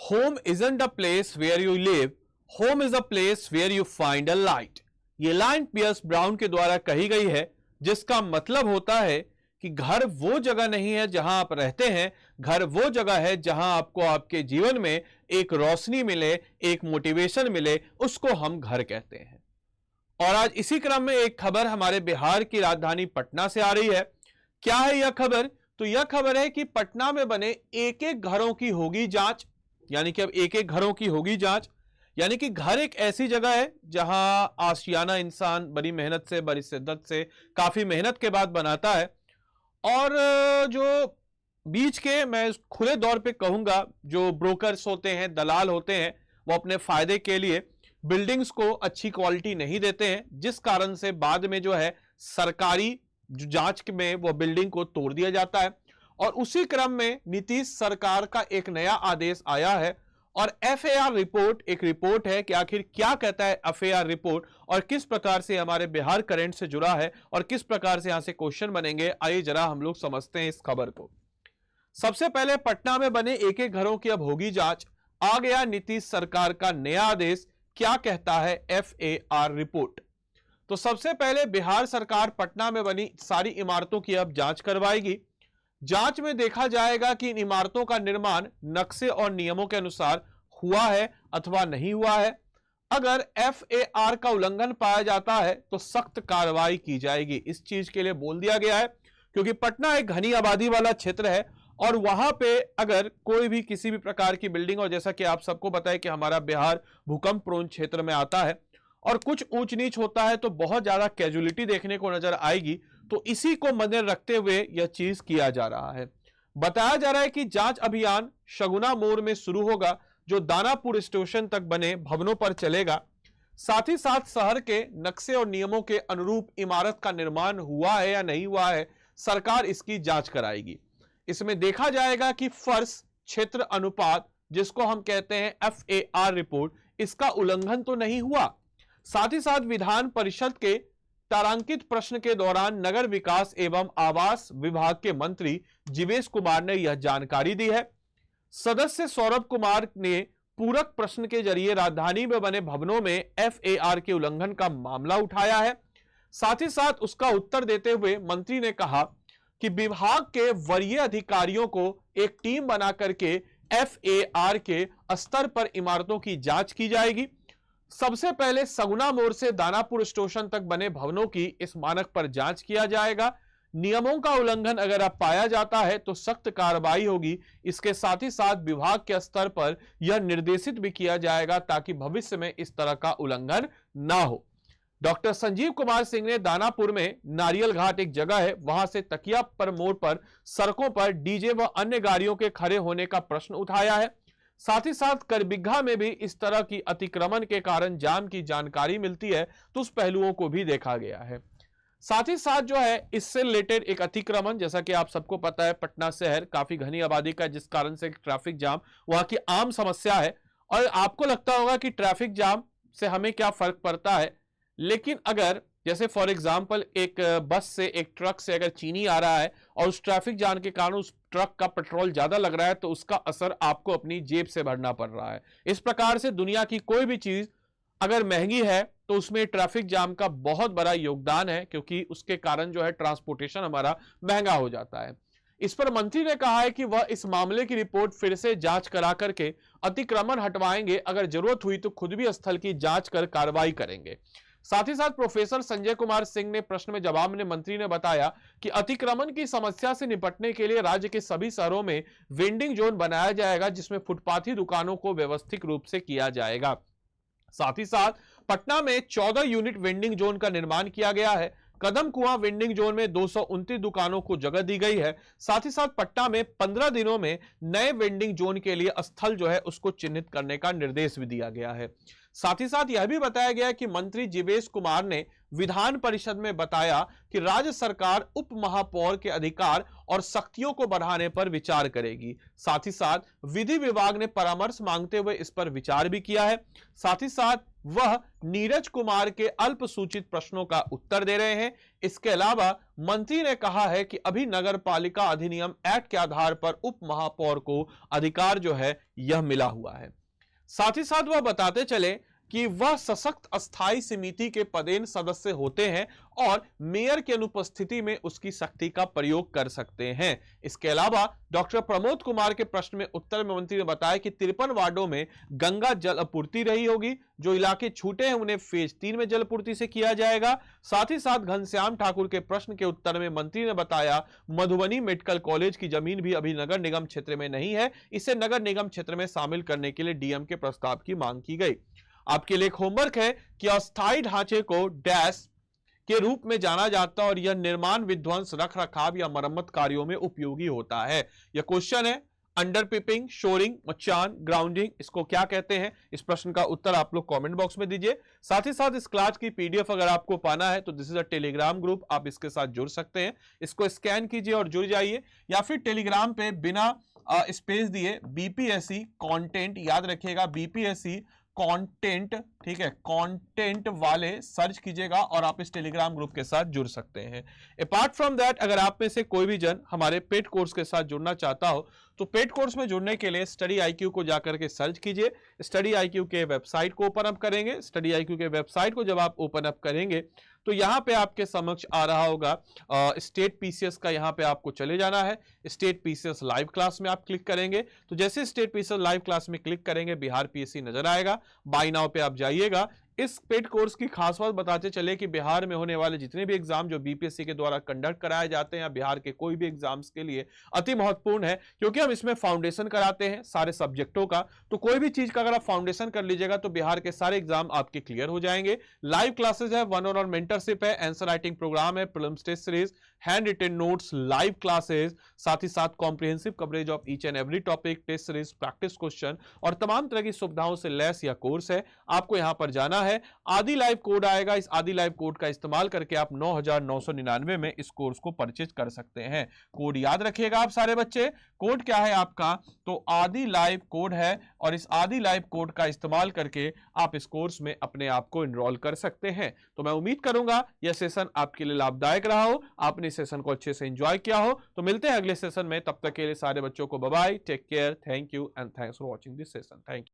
Home isn't a place where you live, home is a place where you find a light. ये line Pierce Brown के द्वारा कही गई है, जिसका मतलब होता है कि घर वो जगह नहीं है जहां आप रहते हैं, घर वो जगह है जहां आपको आपके जीवन में एक रोशनी मिले, एक मोटिवेशन मिले, उसको हम घर कहते हैं। और आज इसी क्रम में एक खबर हमारे बिहार की राजधानी पटना से आ रही है। क्या है यह खबर? तो यह खबर है कि पटना में बने एक एक घरों की होगी जांच। यानी कि अब एक एक घरों की होगी जांच, यानी कि घर एक ऐसी जगह है जहां आशियाना इंसान बड़ी मेहनत से, बड़ी शिद्दत से, काफी मेहनत के बाद बनाता है। और जो बीच के, मैं खुले तौर पे कहूंगा, जो ब्रोकर्स होते हैं, दलाल होते हैं, वो अपने फायदे के लिए बिल्डिंग्स को अच्छी क्वालिटी नहीं देते हैं, जिस कारण से बाद में जो है सरकारी जांच में वो बिल्डिंग को तोड़ दिया जाता है। और उसी क्रम में नीतीश सरकार का एक नया आदेश आया है और एफएआर रिपोर्ट, एक रिपोर्ट है कि आखिर क्या कहता है एफएआर रिपोर्ट और किस प्रकार से हमारे बिहार करंट से जुड़ा है और किस प्रकार से यहां से क्वेश्चन बनेंगे। आइए जरा हम लोग समझते हैं इस खबर को। सबसे पहले पटना में बने एक एक घरों की अब होगी जांच। आ गया नीतीश सरकार का नया आदेश, क्या कहता है एफएआर रिपोर्ट। तो सबसे पहले बिहार सरकार पटना में बनी सारी इमारतों की अब जांच करवाएगी। जांच में देखा जाएगा कि इन इमारतों का निर्माण नक्शे और नियमों के अनुसार हुआ है अथवा नहीं हुआ है। अगर एफएआर का उल्लंघन पाया जाता है तो सख्त कार्रवाई की जाएगी। इस चीज के लिए बोल दिया गया है क्योंकि पटना एक घनी आबादी वाला क्षेत्र है और वहां पे अगर कोई भी किसी भी प्रकार की बिल्डिंग, और जैसा कि आप सबको पता है कि हमारा बिहार भूकंप प्रोन क्षेत्र में आता है और कुछ ऊंच नीच होता है तो बहुत ज्यादा कैजुअलिटी देखने को नजर आएगी। तो इसी को मद्देनजर रखते हुए यह चीज किया जा रहा है। बताया जा रहा है कि जांच अभियान शगुना मोड़ में शुरू होगा, जो दानापुर स्टेशन तक बने भवनों पर चलेगा। साथ ही साथ शहर के नक्शे और नियमों के अनुरूप इमारत का निर्माण हुआ है या नहीं हुआ है, सरकार इसकी जांच कराएगी। इसमें देखा जाएगा कि फर्श क्षेत्र अनुपात, जिसको हम कहते हैं एफएआर रिपोर्ट, इसका उल्लंघन तो नहीं हुआ। साथ ही साथ विधान परिषद के तारांकित प्रश्न के दौरान नगर विकास एवं आवास विभाग के मंत्री जीवेश कुमार ने यह जानकारी दी है। सदस्य सौरभ कुमार ने पूरक प्रश्न के जरिए राजधानी में बने भवनों में एफएआर के उल्लंघन का मामला उठाया है। साथ ही साथ उसका उत्तर देते हुए मंत्री ने कहा कि विभाग के वरीय अधिकारियों को एक टीम बना करके एफएआर के स्तर पर इमारतों की जांच की जाएगी। सबसे पहले सगुना मोड़ से दानापुर स्टेशन तक बने भवनों की इस मानक पर जांच किया जाएगा। नियमों का उल्लंघन अगर अब पाया जाता है तो सख्त कार्रवाई होगी। इसके साथ ही साथ विभाग के स्तर पर यह निर्देशित भी किया जाएगा ताकि भविष्य में इस तरह का उल्लंघन ना हो। डॉक्टर संजीव कुमार सिंह ने दानापुर में नारियल घाट एक जगह है, वहां से तकिया पर मोड़ पर सड़कों पर डीजे व अन्य गाड़ियों के खड़े होने का प्रश्न उठाया है। साथ ही साथ करबिघा में भी इस तरह की अतिक्रमण के कारण जाम की जानकारी मिलती है, तो उस पहलुओं को भी देखा गया है। साथ ही साथ जो है इससे रिलेटेड एक अतिक्रमण, जैसा कि आप सबको पता है पटना शहर काफी घनी आबादी का, जिस कारण से ट्रैफिक जाम वहां की आम समस्या है। और आपको लगता होगा कि ट्रैफिक जाम से हमें क्या फर्क पड़ता है, लेकिन अगर जैसे फॉर एग्जाम्पल एक बस से, एक ट्रक से अगर चीनी आ रहा है और उस ट्रैफिक जाम के कारण उस ट्रक का पेट्रोल ज्यादा लग रहा है तो उसका असर आपको अपनी जेब से भरना पड़ रहा है। इस प्रकार से दुनिया की कोई भी चीज अगर महंगी है तो उसमें ट्रैफिक जाम का बहुत बड़ा योगदान है, क्योंकि उसके कारण जो है ट्रांसपोर्टेशन हमारा महंगा हो जाता है। इस पर मंत्री ने कहा है कि वह इस मामले की रिपोर्ट फिर से जांच करा करके अतिक्रमण हटवाएंगे, अगर जरूरत हुई तो खुद भी स्थल की जांच कर कार्रवाई करेंगे। साथ ही साथ प्रोफेसर संजय कुमार सिंह ने प्रश्न में जवाब में मंत्री ने बताया कि अतिक्रमण की समस्या से निपटने के लिए राज्य के सभी शहरों में वेंडिंग जोन बनाया जाएगा, जिसमें फुटपाथी दुकानों को व्यवस्थित रूप से किया जाएगा। साथ ही साथ पटना में 14 यूनिट वेंडिंग जोन का निर्माण किया गया है। कदम कुआं वेंडिंग जोन में 229 दुकानों को जगह दी गई है। साथ ही साथ पटना में 15 दिनों में नए वेंडिंग जोन के लिए स्थल जो है उसको चिन्हित करने का निर्देश भी दिया गया है। साथ ही साथ यह भी बताया गया कि मंत्री जीवेश कुमार ने विधान परिषद में बताया कि राज्य सरकार उप महापौर के अधिकार और शक्तियों को बढ़ाने पर विचार करेगी। साथ ही साथ विधि विभाग ने परामर्श मांगते हुए इस पर विचार भी किया है। साथ ही साथ वह नीरज कुमार के अल्प सूचित प्रश्नों का उत्तर दे रहे हैं। इसके अलावा मंत्री ने कहा है कि अभी नगर पालिका अधिनियम एक्ट के आधार पर उप महापौर को अधिकार जो है यह मिला हुआ है। साथ ही साथ वह बताते चले कि वह सशक्त अस्थायी समिति के पदेन सदस्य होते हैं और मेयर की अनुपस्थिति में उसकी शक्ति का प्रयोग कर सकते हैं। इसके अलावा डॉक्टर प्रमोद कुमार के प्रश्न में उत्तर में मंत्री ने बताया कि 53 वार्डों में गंगा जल आपूर्ति रही होगी। जो इलाके छूटे हैं उन्हें फेज 3 में जल आपूर्ति से किया जाएगा। साथ ही साथ घनश्याम ठाकुर के प्रश्न के उत्तर में मंत्री ने बताया मधुबनी मेडिकल कॉलेज की जमीन भी अभी नगर निगम क्षेत्र में नहीं है, इसे नगर निगम क्षेत्र में शामिल करने के लिए डीएम के प्रस्ताव की मांग की गई। आपके लिए एक होमवर्क है कि अस्थायी ढांचे को डैश के रूप में जाना जाता है और यह निर्माण, विध्वंस, रख रखाव या मरम्मत कार्यों में उपयोगी होता है। यह क्वेश्चन है अंडरपिपिंग, शोरिंग, मचान, ग्राउंडिंग, इसको क्या कहते हैं? इस प्रश्न का उत्तर आप लोग कमेंट बॉक्स में दीजिए। साथ ही साथ इस क्लास की पीडीएफ अगर आपको पाना है तो this is a Telegram group, आप इसके साथ जुड़ सकते हैं। इसको स्कैन कीजिए और जुड़ जाइए, या फिर टेलीग्राम पे बिना स्पेस दिए बीपीएससी कंटेंट, याद रखिएगा बीपीएससी कंटेंट, ठीक है, कंटेंट वाले सर्च कीजिएगा और आप इस टेलीग्राम ग्रुप के साथ जुड़ सकते हैं। अपार्ट फ्रॉम दैट, अगर आप में से कोई भी जन हमारे पेड कोर्स के साथ जुड़ना चाहता हो तो पेड कोर्स में जुड़ने के लिए स्टडी आईक्यू को जाकर के सर्च कीजिए। स्टडी आईक्यू के वेबसाइट को ओपन अप करेंगे। स्टडी आईक्यू के वेबसाइट को जब आप ओपन अप करेंगे तो यहां पे आपके समक्ष आ रहा होगा स्टेट पीसीएस का, यहां पे आपको चले जाना है। स्टेट पीसीएस लाइव क्लास में आप क्लिक करेंगे तो जैसे स्टेट पीसीएस लाइव क्लास में क्लिक करेंगे बिहार पीएससी नजर आएगा। बाय नाउ पे आप जाइएगा। इस पेड कोर्स की खास बात बताते चले कि बिहार में होने वाले जितने भी एग्जाम जो बीपीएससी के द्वारा कंडक्ट कराए जाते हैं बिहार के कोई भी एग्जाम्स के लिए अति महत्वपूर्ण है, क्योंकि हम इसमें फाउंडेशन कराते हैं सारे सब्जेक्टों का। तो कोई भी चीज का अगर आप फाउंडेशन कर लीजिएगा तो बिहार के सारे एग्जाम आपके क्लियर हो जाएंगे। लाइव क्लासेस है, 1-on-1 मेंटरशिप है, आंसर राइटिंग प्रोग्राम है, prelims test series, hand written notes, live classes, साथ ही साथ comprehensive coverage of each and every topic, test series, practice question और तमाम तरह की सुविधाओं से लैस यह कोर्स है। आपको यहां पर जाना है, आदि लाइव कोड आएगा, इस आदि लाइव कोड का इस्तेमाल करके आप 9,999 में इस कोर्स को परचेज कर सकते हैं। कोड याद रखिएगा आप सारे बच्चे, कोड क्या है आपका? तो आदि लाइव कोड है और इस आदि लाइव कोड का इस्तेमाल करके आप इस कोर्स में अपने आप को एनरोल कर सकते हैं। तो मैं उम्मीद करूंगा यह सेशन आपके लिए लाभदायक रहा हो, आपने सेशन को अच्छे से एंजॉय किया हो। तो मिलते हैं अगले सेशन में, तब तक के लिए सारे बच्चों को bye bye, take care, thank you and thanks for watching this session. Thank you.